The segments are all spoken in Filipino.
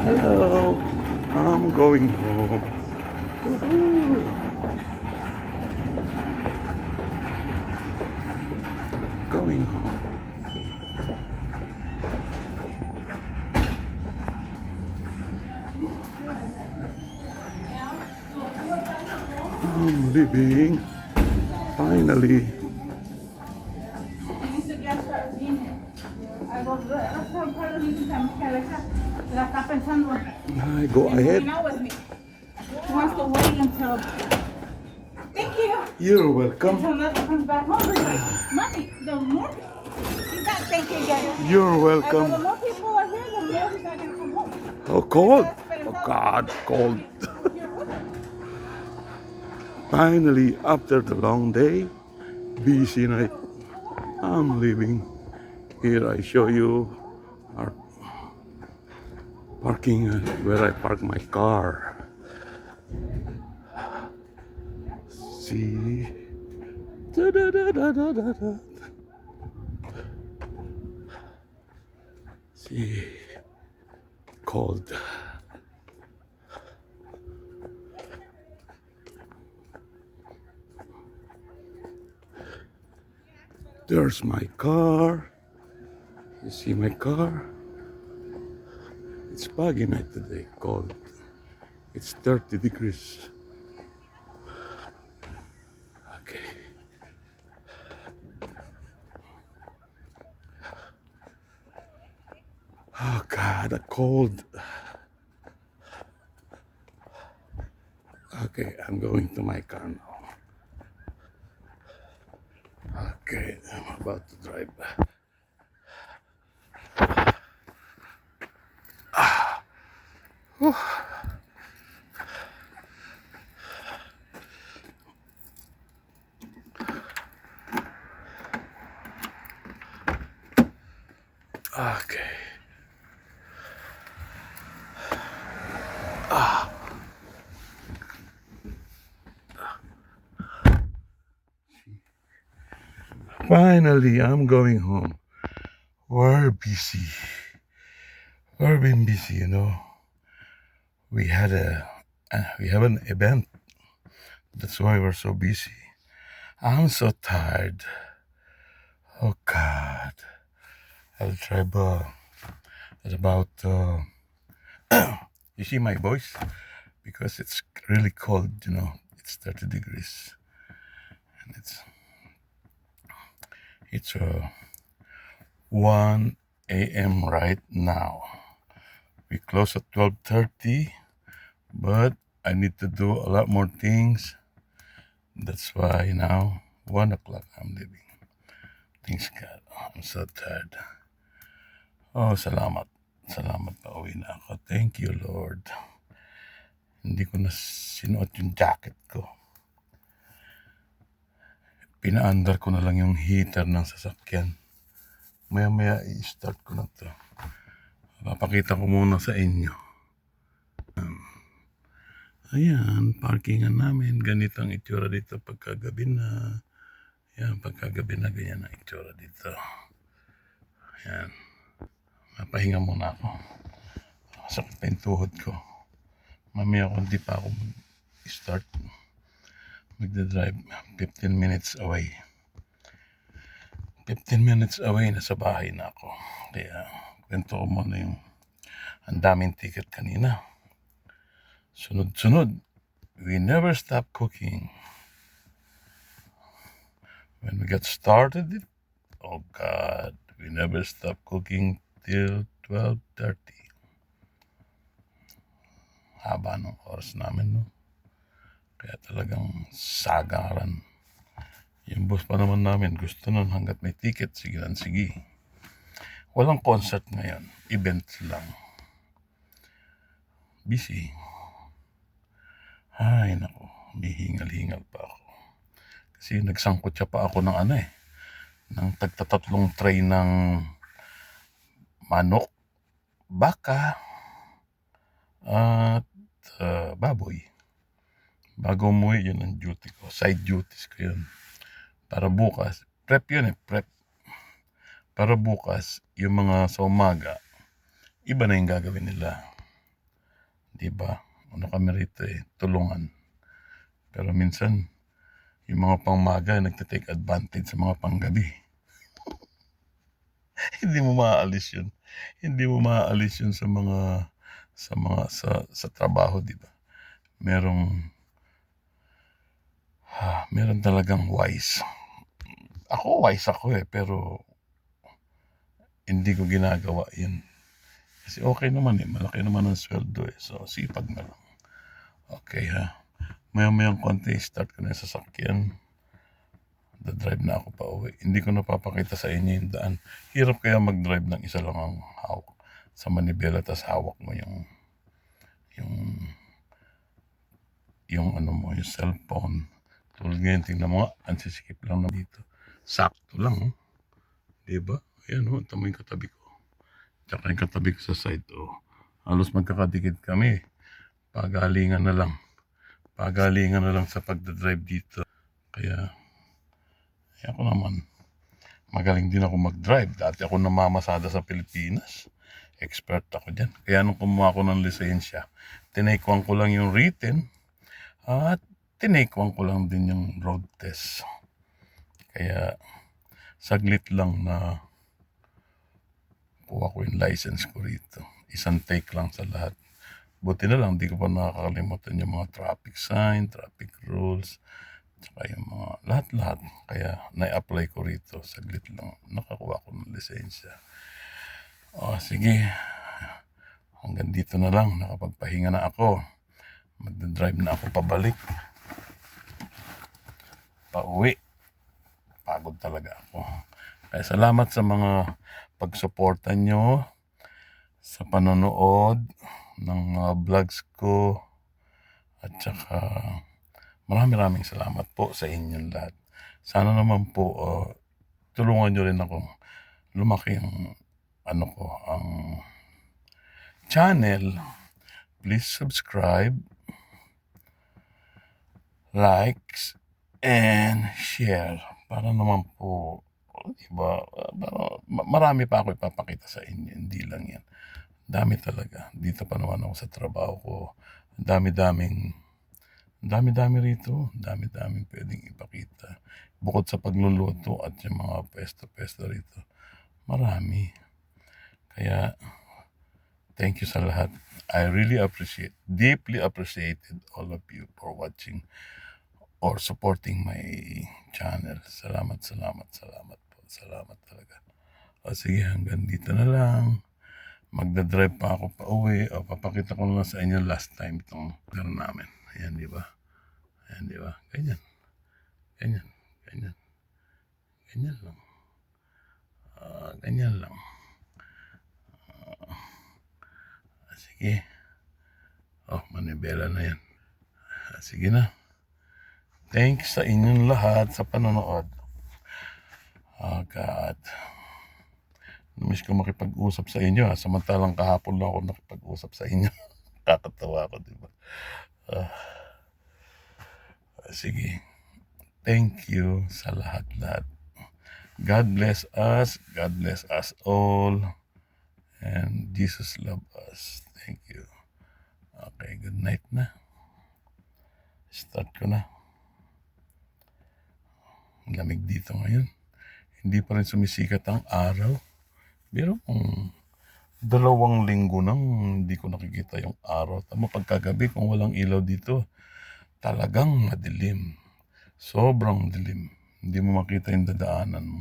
Hello, I'm going home. Woohoo. Going home. I'm leaving. Finally. I go ahead. He wants to wait until. Thank you. You're welcome. Until Mother comes back home. Mommy, the more. He's not thinking yet. You're I go, the welcome. more people are here, the more he's not going to come home. Oh, cold. Oh, God, cold. Finally, after the long day, busy night, I'm leaving. Here I show you our parking, where I park my car. See? Da-da-da-da-da-da. See? Cold. There's my car. You see my car? It's foggy night today, cold. It's 30 degrees. Okay. Oh God, the cold. Okay, I'm going to my car now. Okay, I'm about to drive. Okay. Finally, I'm going home. We're busy. We've been busy, you know. We had we have an event. That's why we're so busy. I'm so tired. Oh God. I'll drive at about you see my voice? Because it's really cold, you know. It's 30 degrees. And it's 1 a.m. right now. We close at 12:30, but I need to do a lot more things. That's why now 1 o'clock I'm leaving. Thanks God. I'm so tired. Oh, salamat. Salamat na uwi na ako. Thank you, Lord. Hindi ko na sinuot yung jacket ko. Pinaandar ko na lang yung heater ng sasakyan. Maya-maya i-start ko na to. Papakita ko muna sa inyo. Ayan, parkingan namin. Ganito ang itsura dito pagkagabi na. Ayan, pagkagabi na ganyan ang itsura dito. Ayan. Mapahinga muna ako. Sakit pa yung tuhod ko. Mamaya kung di pa ako mag-start, magdadrive 15 minutes away. 15 minutes away, nasa bahay na ako. Kaya, kwento ko muna yung ang daming ticket kanina. Sunod-sunod. We never stop cooking. When we got started, oh God, we never stop cooking till 12:30. Haba ng oras namin, no? Kaya talagang sagaran. Yung boss pa naman namin, gusto nun hanggat may ticket, sige lang, sige. Walang concert ngayon, event lang. Busy. Ay, naku, may hingal-hingal pa ako. Kasi nagsangkot siya pa ako ng ng tagtatatlong tray ng manok, baka, at baboy. Bago umuwi, yun ang duty ko. Side duties ko yun. Para bukas, prep yun prep. Para bukas, yung mga sa umaga, iba na yung gagawin nila. Diba? Ano kami rito tulungan. Pero minsan, yung mga pangmaga nagte-take advantage sa mga panggabi. Hindi mo maaalis yun. Hindi mo maaalis yun sa trabaho, di ba? Meron talagang wise. Wise ako pero hindi ko ginagawa yun. Kasi okay naman malaki naman ang sweldo So, sipag na lang. Okay ha. Maya-mayang konti, start ko na yung sasakyan. Drive na ako pa uwi. Hindi ko napapakita sa inyo yung daan. Hirap kaya mag-drive ng isa lang ang hawak sa manibela, tas hawak mo yung ano mo, yung cellphone. Tulad ngayon, tingnan mo nga, ang sisikip lang na dito. Sakto lang, diba? Ayan tama yung katabi ko. Tsaka yung katabi ko sa side, halos magkakadikit kami. Pagalingan na lang sa pagdadrive dito. Kaya ako naman, magaling din ako mag-drive. Dati ako namamasada sa Pilipinas. Expert ako dyan. Kaya nung kumuha ko ng lisensya, tinake-1 ko lang yung written at tinake-1 ko lang din yung road test. Kaya saglit lang na kuha ko yung license ko rito. Isang take lang sa lahat. Buti na lang, di ko pa nakakalimutan yung mga traffic sign, traffic rules, tsaka yung mga lahat-lahat. Kaya na-apply ko rito. Saglit lang. Nakakuha ko ng lisensya. Sige. Hanggang dito na lang. Nakapagpahinga na ako. Magdadrive na ako pabalik. Pauwi. Pagod talaga ako. Kaya salamat sa mga pagsuporta nyo sa panonood ng mga vlogs ko. At saka maraming salamat po sa inyong lahat. Sana naman po tulungan nyo rin ako lumaki ang ang channel. Please subscribe, likes, and share. Para naman po, diba, marami pa ako ipapakita sa inyo. Hindi lang yan. Dami talaga. Dito pa naman ako sa trabaho ko. Dami-daming rito. Dami-daming pwedeng ipakita. Bukod sa pagluluto at yung mga pesto-pesto rito. Marami. Kaya, thank you sa lahat. I really deeply appreciated all of you for watching or supporting my channel. Salamat po. Salamat talaga. Sige, hanggang dito na lang. Magdadrive pa ako pa uwi. Papakita ko na lang sa inyo last time itong car namin. Ayan, di ba? Ganyan. Ganyan lang. Ganyan lang. Sige. Manibela na yan. Sige na. Thanks sa inyong lahat sa panonood. God. Namiss ko makipag-usap sa inyo. Samantalang kahapon lang ako nakipag-usap sa inyo. Kakatawa ako, di ba? Sige. Thank you sa lahat-lahat. God bless us. God bless us all. And Jesus love us. Thank you. Okay, good night na. Start ko na. Lamig dito ngayon. Hindi pa rin sumisikat ang araw. Pero 2 linggo nang hindi ko nakikita yung araw. Tama, pagkagabi kung walang ilaw dito, talagang madilim. Sobrang dilim. Hindi mo makita yung dadaanan mo.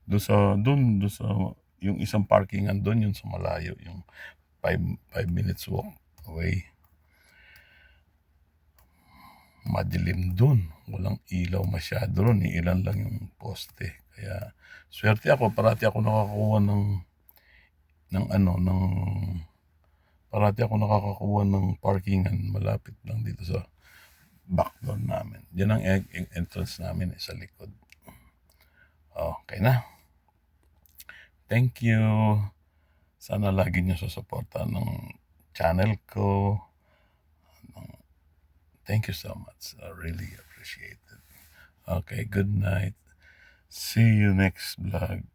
Doon sa yung isang parkingan doon, yung sa malayo, yung 5 minutes walk away. Madilim doon. Walang ilaw masyado ron. Ilan lang yung poste. Kaya swerte ako. Parati ako nakakakuha ng parkingan malapit lang dito sa back door namin. Diyan ang entrance namin sa likod. Okay na. Thank you. Sana lagi niyo susuportahan ng channel ko. Thank you so much. I really appreciate it. Okay, good night. See you next vlog.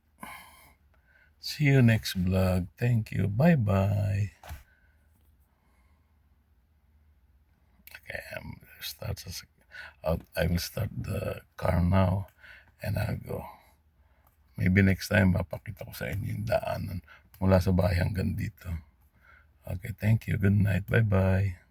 Thank you. Bye-bye. Okay, I will start the car now and I'll go. Maybe next time mapakita ko sa inyo yung daanan mula sa bahay hanggang dito. Okay, thank you. Good night. Bye-bye.